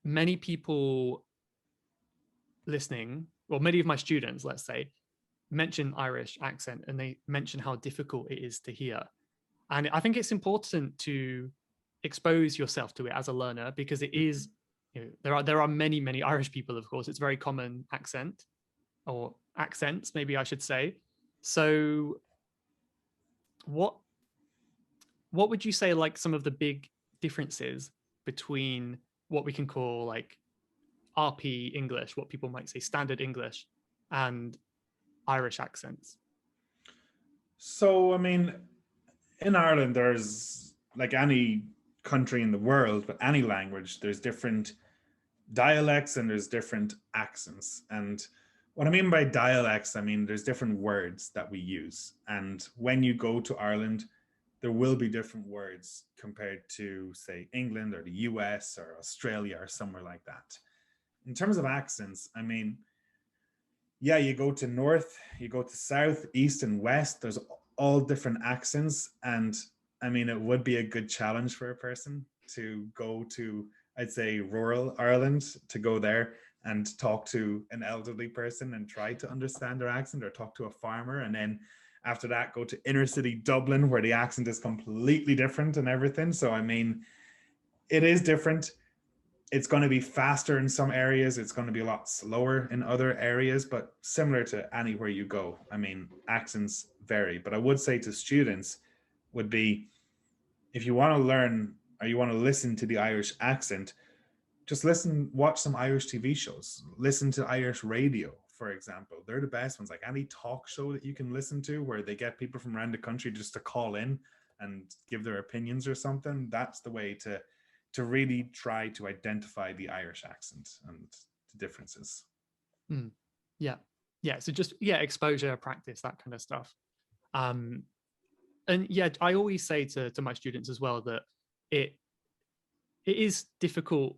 many people listening, or many of my students, let's say, mention Irish accent and they mention how difficult it is to hear. And I think it's important to expose yourself to it as a learner because it is, there are many Irish people, of course. It's a very common accent or accents, maybe I should say. So what what would you say like some of the big differences between what we can call like RP English, what people might say standard English, and Irish accents? So, I mean, in Ireland, there's like any country in the world, but any language, there's different dialects and there's different accents. And what I mean by dialects, I mean there's different words that we use. And when you go to Ireland, there will be different words compared to, say, England or the US or Australia or somewhere like that. In terms of accents, I mean, yeah, you go to north, you go to south, east, and west. There's all different accents. And I mean, it would be a good challenge for a person to go to, I'd say, rural Ireland, to go there and talk to an elderly person and try to understand their accent, or talk to a farmer. And then after that, go to inner city Dublin, where the accent is completely different and everything. So, I mean, it is different. It's going to be faster in some areas. It's going to be a lot slower in other areas, but similar to anywhere you go. I mean, accents vary. But I would say to students would be, if you want to learn or you want to listen to the Irish accent, just listen, watch some Irish TV shows, listen to Irish radio, for example. They're the best ones. Like any talk show that you can listen to where they get people from around the country just to call in and give their opinions or something. That's the way to really try to identify the Irish accent and the differences. Mm. Yeah. Yeah. So just, yeah, exposure, practice, that kind of stuff. Um, and yeah, I always say to my students as well that it it is difficult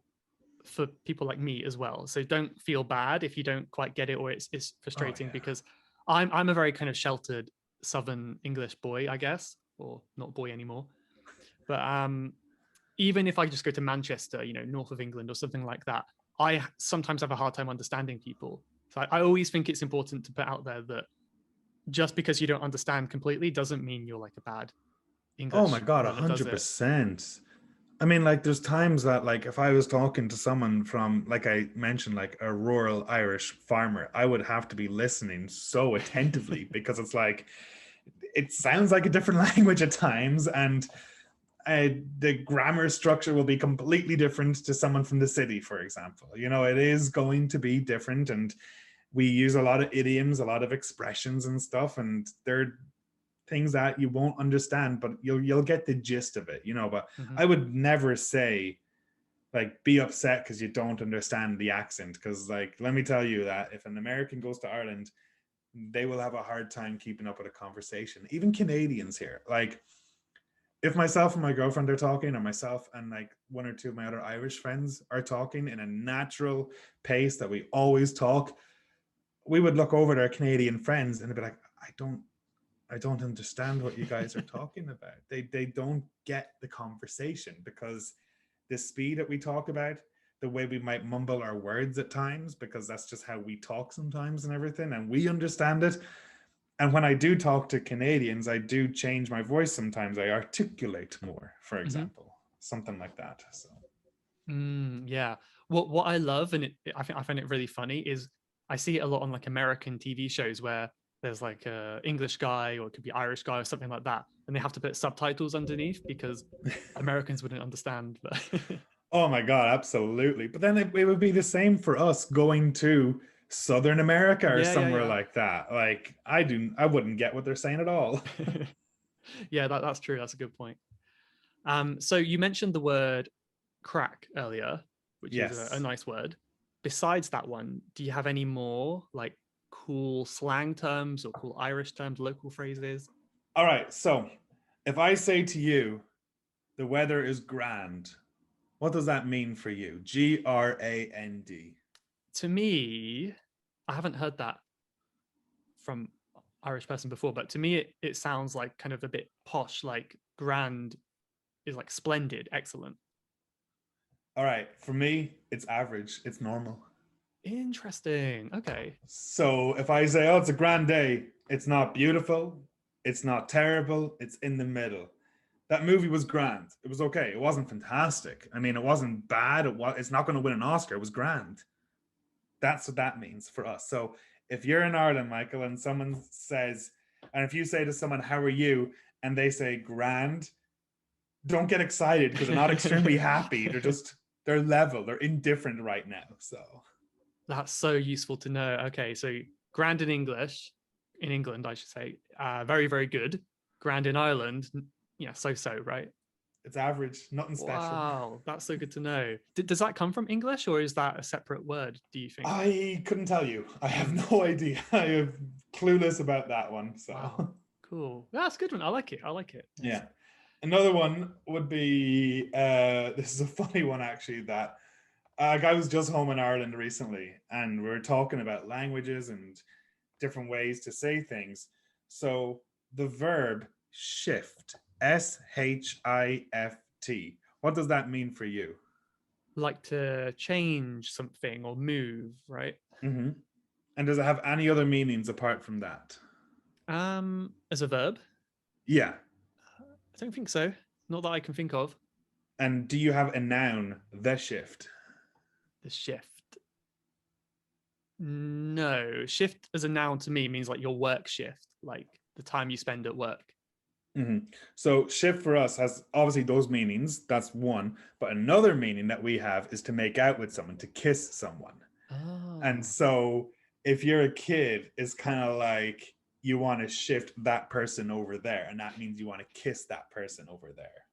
for people like me as well. So don't feel bad if you don't quite get it or it's Oh frustrating, yeah. because I'm a very kind of sheltered Southern English boy, I guess, or not boy anymore. But even if I just go to Manchester, north of England or something like that, I sometimes have a hard time understanding people. So I always think it's important to put out there that just because you don't understand completely doesn't mean you're like a bad Oh my English God, a learner, does hundred it? percent. I mean, like, there's times that, like, if I was talking to someone from, like I mentioned, like a rural Irish farmer, I would have to be listening so attentively because it's like, it sounds like a different language at times, and the grammar structure will be completely different to someone from the city, for example. It is going to be different, and we use a lot of idioms, a lot of expressions and stuff, and they're things that you won't understand, but you'll get the gist of it. But Mm-hmm. I would never say like be upset because you don't understand the accent, because like let me tell you that if an American goes to Ireland, they will have a hard time keeping up with a conversation. Even Canadians here, like if myself and my girlfriend are talking, or myself and like one or two of my other Irish friends are talking in a natural pace that we always talk, we would look over at our Canadian friends and be like, I don't understand what you guys are talking about. They don't get the conversation, because the speed that we talk about, the way we might mumble our words at times, because that's just how we talk sometimes and everything, and we understand it. And when I do talk to Canadians, I do change my voice sometimes. I articulate more, for Mm-hmm. example, something like that. So, Yeah. What I love, and I find it really funny, is I see it a lot on like American TV shows where there's like a English guy or it could be Irish guy or something like that, and they have to put subtitles underneath because Americans wouldn't understand. But oh my God, absolutely. But then it would be the same for us going to Southern America or yeah, somewhere yeah, like that. Like I wouldn't get what they're saying at all. yeah. Yeah, that's true. That's a good point. So you mentioned the word crack earlier, which is a Yes. nice word. Besides that one, do you have any more like cool slang terms or cool Irish terms, local phrases? All right. So if I say to you, the weather is grand, what does that mean for you? Grand. To me, I haven't heard that from Irish person before, but to me it sounds like kind of a bit posh, like grand is like splendid, excellent. All right, for me, it's average. It's normal. Interesting. Okay. So if I say, "Oh, it's a grand day," it's not beautiful, it's not terrible, it's in the middle. That movie was grand. It was okay. It wasn't fantastic. I mean, it wasn't bad. It's not going to win an Oscar. It was grand. That's what that means for us. So if you're in Ireland, Michael, and someone says, and if you say to someone, "How are you?" and they say grand, don't get excited because they're not extremely happy. They're level. They're indifferent right now. So That's so useful to know. Okay, so grand in English, in England, I should say, very, very good. Grand in Ireland, yeah, so, right? it's average, nothing special. Wow, that's so good to know. Does that come from English or is that a separate word, do you think? I couldn't tell you. I have Hmm. no idea. I am clueless about that one. Wow, So cool. That's a good one. I like it. I like it. Yes. yeah. Another one would be this is a funny one actually that a guy was just home in Ireland recently and we were talking about languages and different ways to say things. So the verb shift, SHIFT, what does that mean for you? Like to change something or move, right? Mm-hmm. And does it have any other meanings apart from that? As a verb? Yeah. I don't think so. Not that I can think of. And do you have a noun, the shift? The shift. No, shift as a noun to me means like your work shift, like the time you spend at work. Mm-hmm. So shift for us has obviously those meanings. That's one. But another meaning that we have is to make out with someone, to kiss someone. And Oh, so if you're a kid, it's kind of like you want to shift that person over there. And that means you want to kiss that person over there.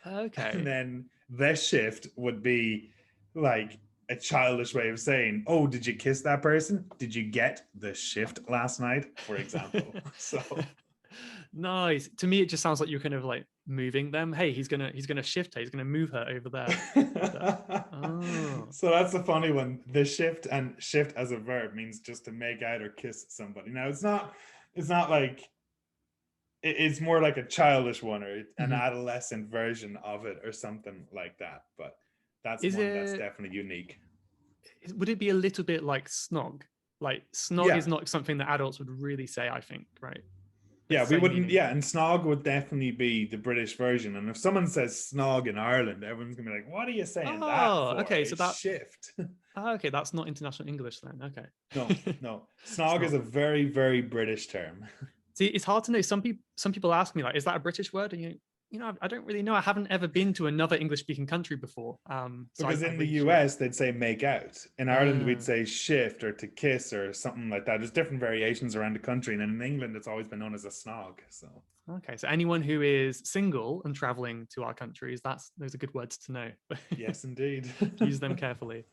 And okay. then the shift would be like a childish way of saying, "Oh, did you kiss that person? Did you get the shift last night?" For example. So Nice. To me, it just sounds like you're kind of like moving them. Hey, he's gonna shift her. He's gonna move her over there. Like that. Oh. so that's a funny one. The shift and shift as a verb means just to make out or kiss somebody. Now it's not like it's more like a childish one or an Mhm. adolescent version of it or something like that. But that's Is one that's it? definitely unique. Would it be a little bit like snog? Like snog Yeah. is not something that adults would really say. I think, right? The Yeah, we same wouldn't. meaning. Yeah, and snog would definitely be the British version. And if someone says snog in Ireland, everyone's gonna be like, "What are you saying that Oh, for? okay. A So that shift?" okay, that's not international English then. No, Okay. no. It's Snog is not. a very, very British term. See, it's hard to know. Some people ask me like, is that a British word? And I don't really know. I haven't ever been to another English speaking country before. So Because I in the really should. US, they'd say make out. In Ireland, we'd say shift or to kiss or something like that. There's different variations around the country. And in England, it's always been known as a snog. So, Okay. So anyone who is single and traveling to our countries, those are good words to know. yes, indeed. Use them carefully.